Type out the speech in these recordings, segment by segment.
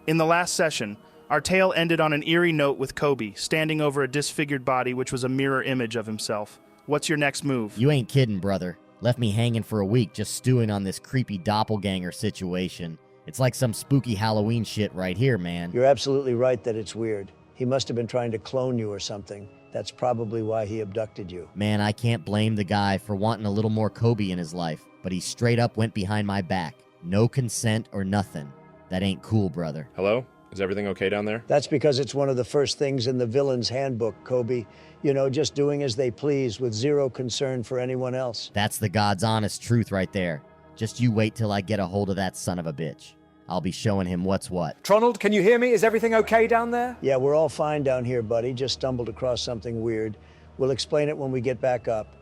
In the last session, our tale ended on an eerie note with Kobi, standing over a disfigured body which was a mirror image of himself. What's your next move? You ain't kidding, brother. Left me hanging for a week just stewing on this creepy doppelganger situation. It's like some spooky Halloween shit right here, man. You're absolutely right that it's weird. He must have been trying to clone you or something. That's probably why he abducted you. Man, I can't blame the guy for wanting a little more Kobi in his life, but he straight up went behind my back. No consent or nothing. That ain't cool, brother. Hello? Is everything okay down there? That's because it's one of the first things in the villain's handbook, Kobi. You know, just doing as they please with zero concern for anyone else. That's the God's honest truth right there. Just you wait till I get a hold of that son of a bitch. I'll be showing him what's what. Tronald, can you hear me? Is everything okay down there? Yeah, we're all fine down here, buddy. Just stumbled across something weird. We'll explain it when we get back up.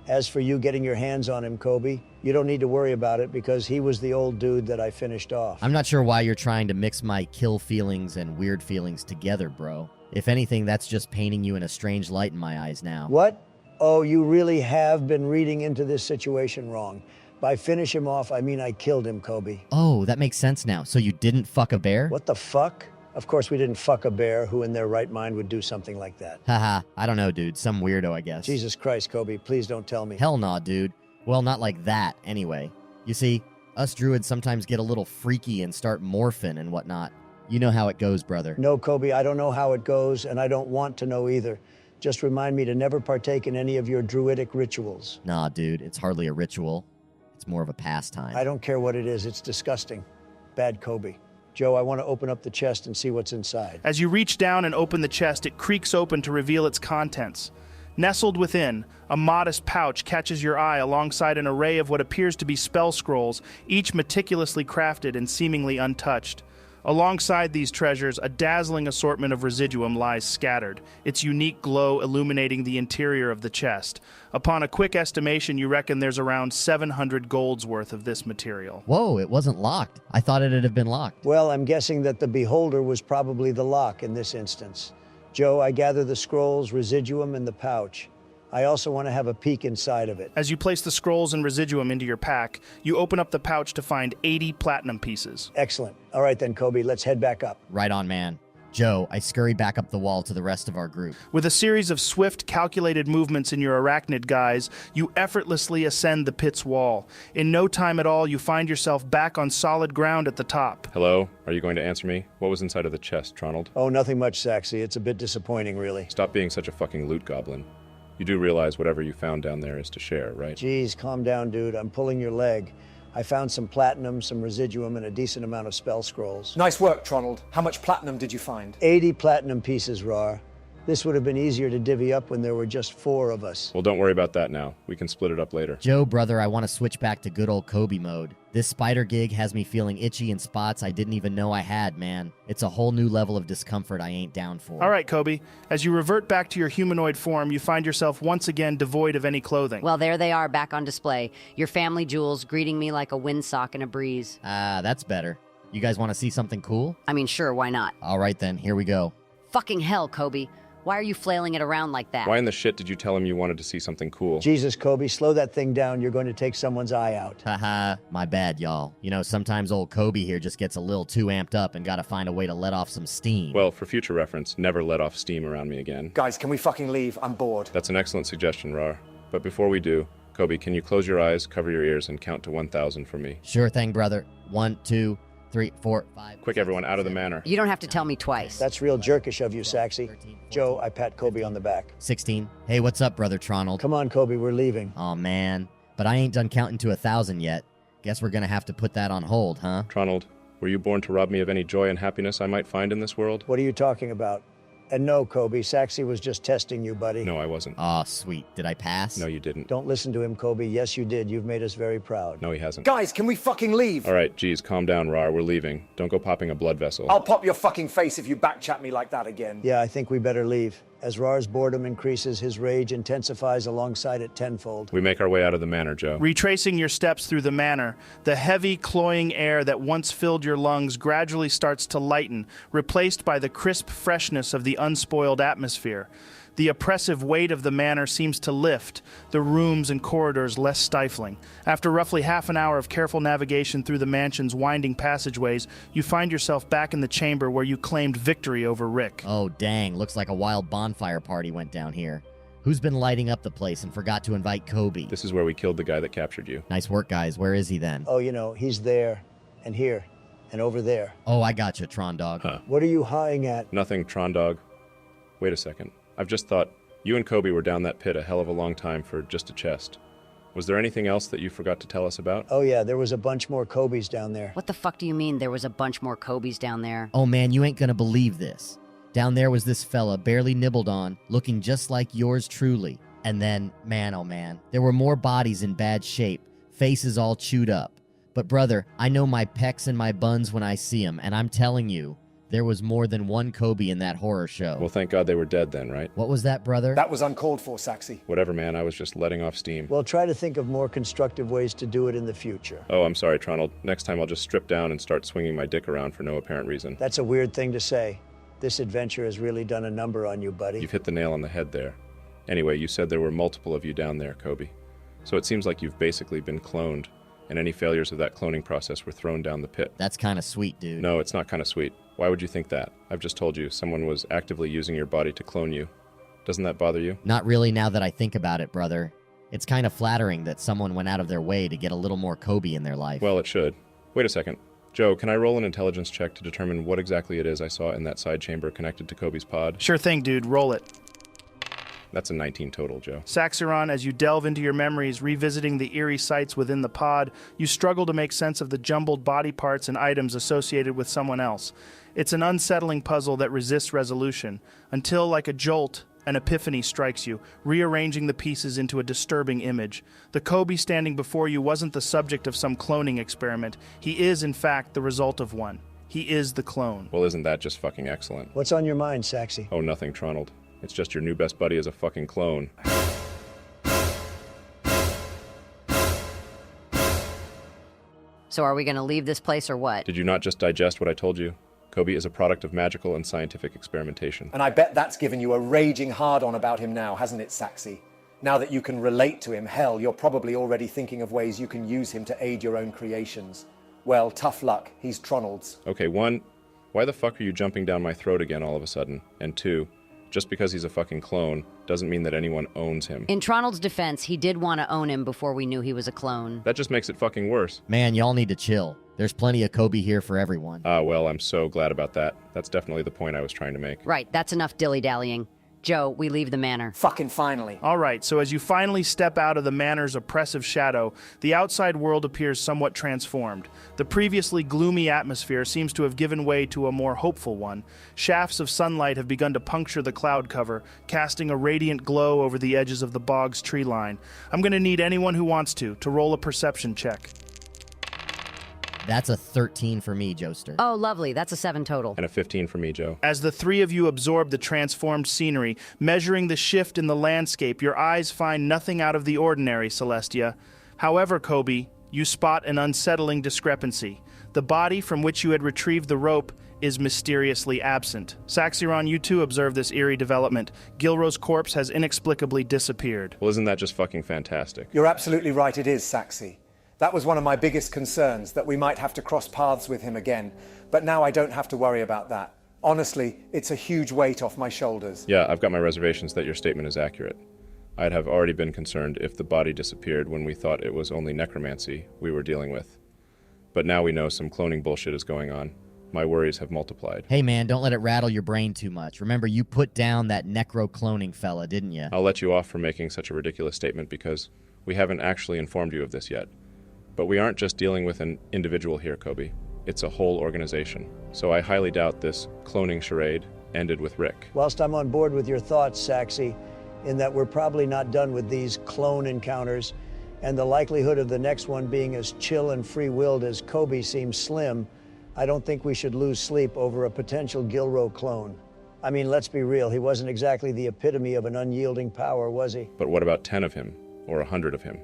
As for you getting your hands on him, Kobi, you don't need to worry about it because he was the old dude that I finished off. I'm not sure why you're trying to mix my kill feelings and weird feelings together, bro. If anything, that's just painting you in a strange light in my eyes now. What? Oh, you really have been reading into this situation wrong. By finish him off, I mean I killed him, Kobi. Oh, that makes sense now. So you didn't fuck a bear? What the fuck? Of course we didn't fuck a bear. Who in their right mind would do something like that? Haha, I don't know, dude. Some weirdo, I guess. Jesus Christ, Kobi, please don't tell me. Hell nah, dude. Well, not like that, anyway. You see, us druids sometimes get a little freaky and start morphing and whatnot. You know how it goes, brother. No, Kobi, I don't know how it goes, and I don't want to know either. Just remind me to never partake in any of your druidic rituals. Nah, dude, it's hardly a ritual. It's more of a pastime. I don't care what it is. It's disgusting. Bad Kobi. Joe, I want to open up the chest and see what's inside. As you reach down and open the chest, it creaks open to reveal its contents. Nestled within, a modest pouch catches your eye alongside an array of what appears to be spell scrolls, each meticulously crafted and seemingly untouched. Alongside these treasures, a dazzling assortment of residuum lies scattered, its unique glow illuminating the interior of the chest. Upon a quick estimation, you reckon there's around 700 golds worth of this material. Whoa, it wasn't locked. I thought it'd have been locked. Well, I'm guessing that the beholder was probably the lock in this instance. Joe, I gather the scrolls, residuum, and the pouch. I also want to have a peek inside of it. As you place the scrolls and residuum into your pack, you open up the pouch to find 80 platinum pieces. Excellent. All right then, Kobi, let's head back up. Right on, man. Joe, I scurry back up the wall to the rest of our group. With a series of swift, calculated movements in your arachnid guise, you effortlessly ascend the pit's wall. In no time at all, you find yourself back on solid ground at the top. Hello? Are you going to answer me? What was inside of the chest, Tronald? Oh, nothing much, Saxy. It's a bit disappointing, really. Stop being such a fucking loot goblin. You do realize whatever you found down there is to share, right? Geez, calm down, dude. I'm pulling your leg. I found some platinum, some residuum, and a decent amount of spell scrolls. Nice work, Tronald. How much platinum did you find? 80 platinum pieces, Raarh. This would have been easier to divvy up when there were just 4 of us. Well, don't worry about that now. We can split it up later. Joe, brother, I want to switch back to good old Kobi mode. This spider gig has me feeling itchy in spots I didn't even know I had, man. It's a whole new level of discomfort I ain't down for. All right, Kobi. As you revert back to your humanoid form, you find yourself once again devoid of any clothing. Well, there they are, back on display. Your family jewels greeting me like a windsock in a breeze. Ah, that's better. You guys want to see something cool? I mean, sure, why not? All right then, here we go. Fucking hell, Kobi. Why are you flailing it around like that? Why in the shit did you tell him you wanted to see something cool? Jesus, Kobi, slow that thing down. You're going to take someone's eye out. Haha, my bad, y'all. You know, sometimes old Kobi here just gets a little too amped up and gotta find a way to let off some steam. Well, for future reference, never let off steam around me again. Guys, can we fucking leave? I'm bored. That's an excellent suggestion, Raarh. But before we do, Kobi, can you close your eyes, cover your ears, and count to 1,000 for me? Sure thing, brother. 1, 2, 3, 4, 5. Quick, everyone, out of the manor. You don't have to tell me twice. That's real jerkish of you, Saxy. Joe, I pat Kobi on the back. 16. Hey, what's up, brother Tronald? Come on, Kobi, we're leaving. Aw, man. But I ain't done counting to 1,000 yet. Guess we're gonna have to put that on hold, huh? Tronald, were you born to rob me of any joy and happiness I might find in this world? What are you talking about? And no, Kobi, Saxy was just testing you, buddy. No, I wasn't. Aw, sweet. Did I pass? No, you didn't. Don't listen to him, Kobi. Yes, you did. You've made us very proud. No, he hasn't. Guys, can we fucking leave? All right, geez, calm down, Raarh. We're leaving. Don't go popping a blood vessel. I'll pop your fucking face if you backchat me like that again. Yeah, I think we better leave. As Raarh's boredom increases, his rage intensifies alongside it tenfold. We make our way out of the manor, Joe. Retracing your steps through the manor, the heavy, cloying air that once filled your lungs gradually starts to lighten, replaced by the crisp freshness of the unspoiled atmosphere. The oppressive weight of the manor seems to lift, the rooms and corridors less stifling. After roughly half an hour of careful navigation through the mansion's winding passageways, you find yourself back in the chamber where you claimed victory over Rick. Oh, dang. Looks like a wild bonfire party went down here. Who's been lighting up the place and forgot to invite Kobi? This is where we killed the guy that captured you. Nice work, guys. Where is he then? Oh, you know, he's there, and here, and over there. Oh, I gotcha, Tron Dog. Huh. What are you hawing at? Nothing, Tron Dog. Wait a second. I've just thought, you and Kobi were down that pit a hell of a long time for just a chest. Was there anything else that you forgot to tell us about? Oh yeah, there was a bunch more Kobis down there. What the fuck do you mean there was a bunch more Kobis down there? Oh man, you ain't gonna believe this. Down there was this fella, barely nibbled on, looking just like yours truly. And then, man oh man, there were more bodies in bad shape, faces all chewed up. But brother, I know my pecs and my buns when I see 'em, and I'm telling you, there was more than one Kobi in that horror show. Well, thank God they were dead then, right? What was that, brother? That was uncalled for, Saxy. Whatever, man. I was just letting off steam. Well, try to think of more constructive ways to do it in the future. Oh, I'm sorry, Tronald. Next time I'll just strip down and start swinging my dick around for no apparent reason. That's a weird thing to say. This adventure has really done a number on you, buddy. You've hit the nail on the head there. Anyway, you said there were multiple of you down there, Kobi. So it seems like you've basically been cloned, and any failures of that cloning process were thrown down the pit. That's kind of sweet, dude. No, it's not kind of sweet. Why would you think that? I've just told you, someone was actively using your body to clone you. Doesn't that bother you? Not really now that I think about it, brother. It's kind of flattering that someone went out of their way to get a little more Kobi in their life. Well, it should. Wait a second. Joe, can I roll an intelligence check to determine what exactly it is I saw in that side chamber connected to Kobi's pod? Sure thing, dude. Roll it. That's a 19 total, Joe. Saxiron, as you delve into your memories, revisiting the eerie sights within the pod, you struggle to make sense of the jumbled body parts and items associated with someone else. It's an unsettling puzzle that resists resolution, until, like a jolt, an epiphany strikes you, rearranging the pieces into a disturbing image. The Kobi standing before you wasn't the subject of some cloning experiment. He is, in fact, the result of one. He is the clone. Well, isn't that just fucking excellent? What's on your mind, Saxy? Oh, nothing, Tronald. It's just your new best buddy is a fucking clone. So are we gonna leave this place or what? Did you not just digest what I told you? Kobi is a product of magical and scientific experimentation. And I bet that's given you a raging hard-on about him now, hasn't it, Saxy? Now that you can relate to him, hell, you're probably already thinking of ways you can use him to aid your own creations. Well, tough luck. He's Tronald's. Okay, 1, why the fuck are you jumping down my throat again all of a sudden? And 2, just because he's a fucking clone doesn't mean that anyone owns him. In Tronald's defense, he did want to own him before we knew he was a clone. That just makes it fucking worse. Man, y'all need to chill. There's plenty of Kobi here for everyone. Ah, well, I'm so glad about that. That's definitely the point I was trying to make. Right, that's enough dilly-dallying. Joe, we leave the manor. Fucking finally. All right, so as you finally step out of the manor's oppressive shadow, the outside world appears somewhat transformed. The previously gloomy atmosphere seems to have given way to a more hopeful one. Shafts of sunlight have begun to puncture the cloud cover, casting a radiant glow over the edges of the bog's tree line. I'm going to need anyone who wants to roll a perception check. That's a 13 for me, Joester. Oh, lovely. That's a 7 total. And a 15 for me, Joe. As the three of you absorb the transformed scenery, measuring the shift in the landscape, your eyes find nothing out of the ordinary, Celestia. However, Kobi, you spot an unsettling discrepancy. The body from which you had retrieved the rope is mysteriously absent. Saxiron, you too observe this eerie development. Gilro's corpse has inexplicably disappeared. Well, isn't that just fucking fantastic? You're absolutely right, it is, Saxy. That was one of my biggest concerns, that we might have to cross paths with him again. But now I don't have to worry about that. Honestly, it's a huge weight off my shoulders. Yeah, I've got my reservations that your statement is accurate. I'd have already been concerned if the body disappeared when we thought it was only necromancy we were dealing with. But now we know some cloning bullshit is going on. My worries have multiplied. Hey man, don't let it rattle your brain too much. Remember, you put down that necro-cloning fella, didn't you? I'll let you off for making such a ridiculous statement because we haven't actually informed you of this yet. But we aren't just dealing with an individual here, Kobi. It's a whole organization. So I highly doubt this cloning charade ended with Rick. Whilst I'm on board with your thoughts, Saxy, in that we're probably not done with these clone encounters, and the likelihood of the next one being as chill and free-willed as Kobi seems slim, I don't think we should lose sleep over a potential Gilro clone. I mean, let's be real, he wasn't exactly the epitome of an unyielding power, was he? But what about 10 of him, or 100 of him?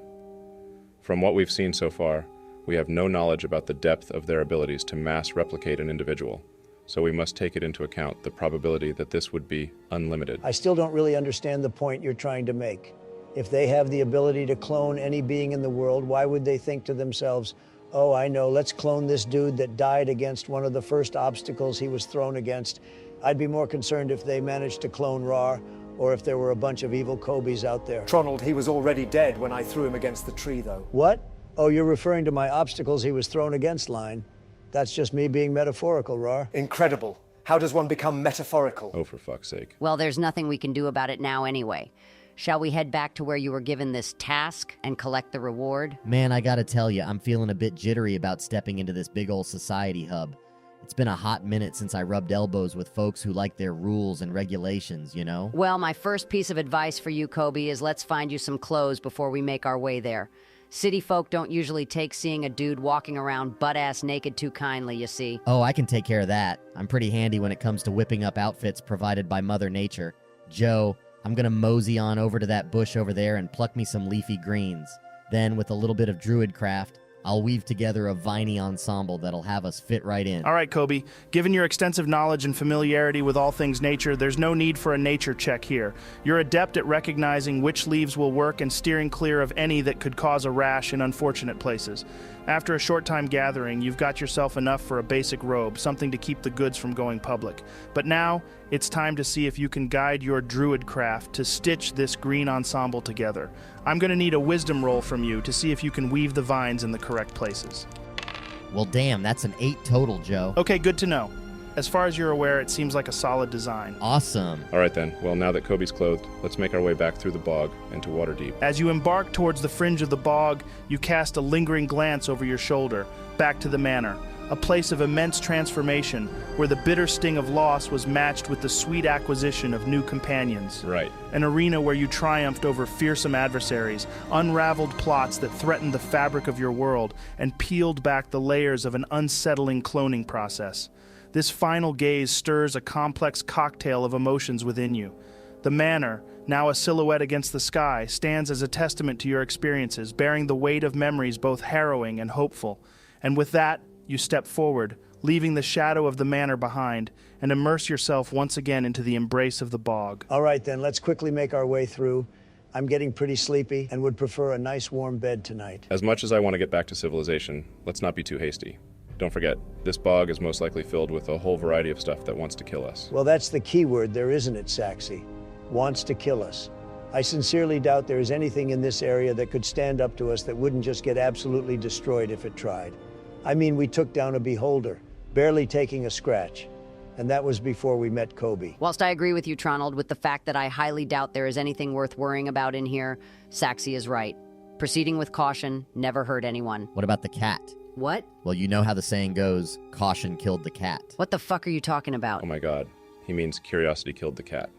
From what we've seen so far, we have no knowledge about the depth of their abilities to mass replicate an individual. so we must take it into account, the probability that this would be unlimited. I still don't really understand the point you're trying to make. If they have the ability to clone any being in the world, why would they think to themselves, oh, I know, let's clone this dude that died against one of the first obstacles he was thrown against? I'd be more concerned if they managed to clone Raarh, or if there were a bunch of evil Kobis out there. Tronald, he was already dead when I threw him against the tree, though. What? Oh, you're referring to my obstacles he was thrown against line. That's just me being metaphorical, Raarh. Incredible. How does one become metaphorical? Oh, for fuck's sake. Well, there's nothing we can do about it now anyway. Shall we head back to where you were given this task and collect the reward? Man, I gotta tell you, I'm feeling a bit jittery about stepping into this big old society hub. It's been a hot minute since I rubbed elbows with folks who like their rules and regulations, you know? Well, my first piece of advice for you, Kobi, is let's find you some clothes before we make our way there. City folk don't usually take seeing a dude walking around butt-ass naked too kindly, you see. Oh, I can take care of that. I'm pretty handy when it comes to whipping up outfits provided by Mother Nature. Joe, I'm gonna mosey on over to that bush over there and pluck me some leafy greens. Then, with a little bit of druid craft, I'll weave together a viney ensemble that'll have us fit right in. All right, Kobi. Given your extensive knowledge and familiarity with all things nature, there's no need for a nature check here. You're adept at recognizing which leaves will work and steering clear of any that could cause a rash in unfortunate places. After a short time gathering, you've got yourself enough for a basic robe, something to keep the goods from going public. But now, it's time to see if you can guide your druid craft to stitch this green ensemble together. I'm going to need a wisdom roll from you to see if you can weave the vines in the correct places. Well, damn, that's an 8 total, Joe. Okay, good to know. As far as you're aware, it seems like a solid design. Awesome. All right then, well, now that Kobi's clothed, let's make our way back through the bog and to Waterdeep. As you embark towards the fringe of the bog, you cast a lingering glance over your shoulder, back to the manor, a place of immense transformation, where the bitter sting of loss was matched with the sweet acquisition of new companions. Right. An arena where you triumphed over fearsome adversaries, unraveled plots that threatened the fabric of your world, and peeled back the layers of an unsettling cloning process. This final gaze stirs a complex cocktail of emotions within you. The manor, now a silhouette against the sky, stands as a testament to your experiences, bearing the weight of memories both harrowing and hopeful. And with that, you step forward, leaving the shadow of the manor behind, and immerse yourself once again into the embrace of the bog. All right, then, let's quickly make our way through. I'm getting pretty sleepy and would prefer a nice warm bed tonight. As much as I want to get back to civilization, let's not be too hasty. Don't forget, this bog is most likely filled with a whole variety of stuff that wants to kill us. Well, that's the key word there, isn't it, Saxy? Wants to kill us. I sincerely doubt there is anything in this area that could stand up to us that wouldn't just get absolutely destroyed if it tried. I mean, we took down a beholder, barely taking a scratch. And that was before we met Kobi. Whilst I agree with you, Tronald, with the fact that I highly doubt there is anything worth worrying about in here, Saxy is right. Proceeding with caution never hurt anyone. What about the cat? What? Well, you know how the saying goes, caution killed the cat. What the fuck are you talking about? Oh my god, he means curiosity killed the cat.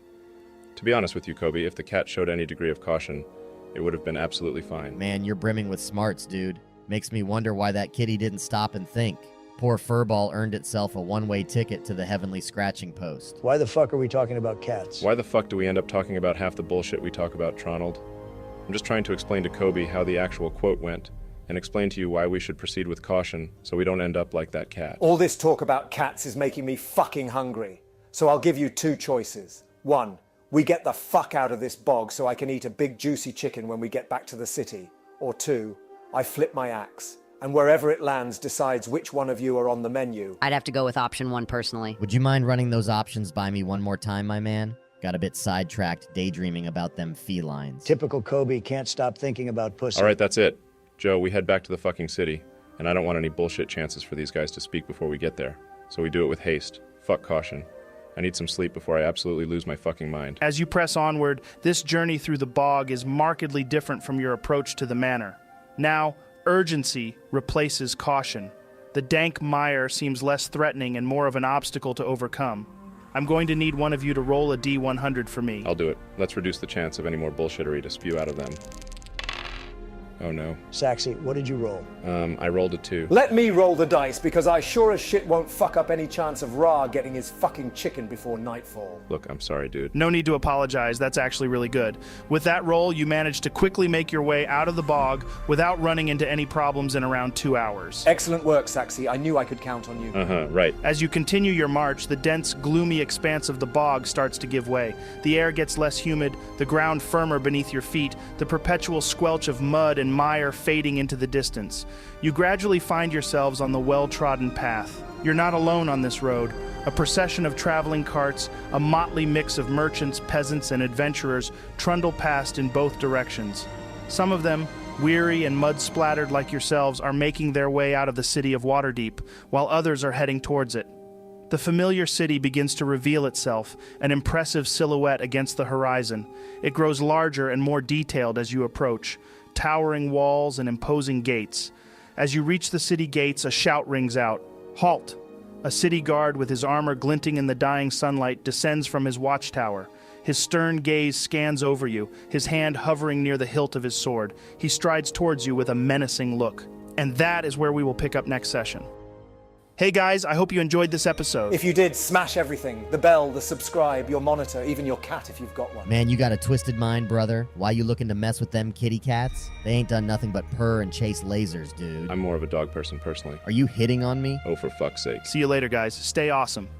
To be honest with you, Kobi, if the cat showed any degree of caution, it would have been absolutely fine. Man, you're brimming with smarts, dude. Makes me wonder why that kitty didn't stop and think. Poor furball earned itself a one-way ticket to the heavenly scratching post. Why the fuck are we talking about cats? Why the fuck do we end up talking about half the bullshit we talk about, Tronald? I'm just trying to explain to Kobi how the actual quote went, and explain to you why we should proceed with caution so we don't end up like that cat. All this talk about cats is making me fucking hungry. So I'll give you 2 choices. 1, we get the fuck out of this bog so I can eat a big juicy chicken when we get back to the city. Or 2, I flip my axe, and wherever it lands decides which one of you are on the menu. I'd have to go with option 1 personally. Would you mind running those options by me one more time, my man? Got a bit sidetracked daydreaming about them felines. Typical Kobi, can't stop thinking about pussy. Alright, that's it. Joe, we head back to the fucking city, and I don't want any bullshit chances for these guys to speak before we get there. So we do it with haste. Fuck caution. I need some sleep before I absolutely lose my fucking mind. As you press onward, this journey through the bog is markedly different from your approach to the manor. Now, urgency replaces caution. The dank mire seems less threatening and more of an obstacle to overcome. I'm going to need one of you to roll a D100 for me. I'll do it. Let's reduce the chance of any more bullshittery to spew out of them. Oh no. Saxy, what did you roll? I rolled a 2. Let me roll the dice, because I sure as shit won't fuck up any chance of Raarh getting his fucking chicken before nightfall. Look, I'm sorry, dude. No need to apologize, that's actually really good. With that roll, you managed to quickly make your way out of the bog without running into any problems in around 2 hours. Excellent work, Saxy. I knew I could count on you. Right. As you continue your march, the dense, gloomy expanse of the bog starts to give way. The air gets less humid, the ground firmer beneath your feet, the perpetual squelch of mud and mire fading into the distance. You gradually find yourselves on the well-trodden path. You're not alone on this road. A procession of traveling carts, a motley mix of merchants, peasants, and adventurers trundle past in both directions. Some of them, weary and mud-splattered like yourselves, are making their way out of the city of Waterdeep, while others are heading towards it. The familiar city begins to reveal itself, an impressive silhouette against the horizon. It grows larger and more detailed as you approach, towering walls and imposing gates. As you reach the city gates, a shout rings out. Halt! A city guard with his armor glinting in the dying sunlight descends from his watchtower. His stern gaze scans over you, his hand hovering near the hilt of his sword. He strides towards you with a menacing look. And that is where we will pick up next session. Hey guys, I hope you enjoyed this episode. If you did, smash everything. The bell, the subscribe, your monitor, even your cat if you've got one. Man, you got a twisted mind, brother. Why you looking to mess with them kitty cats? They ain't done nothing but purr and chase lasers, dude. I'm more of a dog person personally. Are you hitting on me? Oh, for fuck's sake. See you later, guys. Stay awesome.